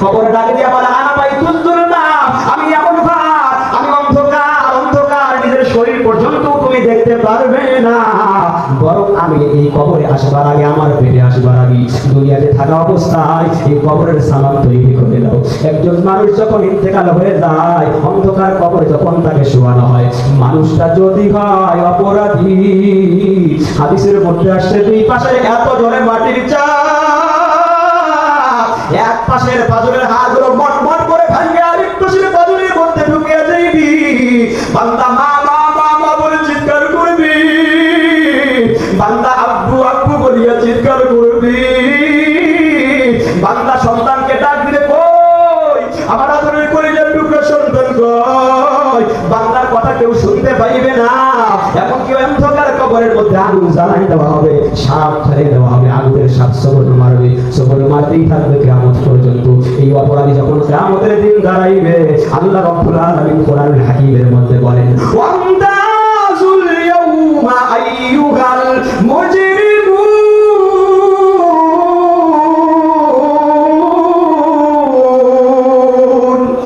কবরে ডাকে দিয়ে বলে আনা পাই তুলতুল না, আমি এমন ভাত, আমি অন্ধকার অন্ধকার, নিজের শরীর পর্যন্ত তুমি দেখতে পারবে না, বরং আমি এই কবরে আসবার আগে, আমার পেটে আসবার আগে দুনিয়াতে থাকা অবস্থায় এই কবরের সালাম তৈরি করে দাও। একজন মানুষ যখন ইন্তেকাল হয়ে যায়, অন্ধকার কবরে যখন তাকে শোয়ানো হয়, মানুষটা যদি হয় অপরাধী, হাদিসের মধ্যে আসছে দুই পাশে এত জোরে মাটির চাপ, এক পাশের পাথরের হাড়গুলো মট মট করে ভাঙে আরেক পাশের পাথরের মধ্যে ঢুকে যাইবি, বান্দা মা মা মা মা বলে চিৎকার করবি, বান্দা আব্বু আব্বু বলিয়া চিৎকার করবি, বান্দা সন্তানকে ডাক দিলে কই আমার আদরের কলিজার টুকরা সন্তান কই, বান্দার কথা কেউ শুনতে পাইবে না। এমনকি অন্ধকার কবরের মধ্যে আগুন জ্বালাই দেওয়া হবে, সাপ ছেড়ে দেওয়া হবে, আগুনের সাপ সবল মারবে, সবল মারতেই থাকবে কিয়ামত পর্যন্ত। এই অপরাধী যখন কিয়ামতের দিন দাঁড়াইবে, আল্লাহ রাব্বুল আলামিন কোরআনুল হাকীমের মধ্যে বলেন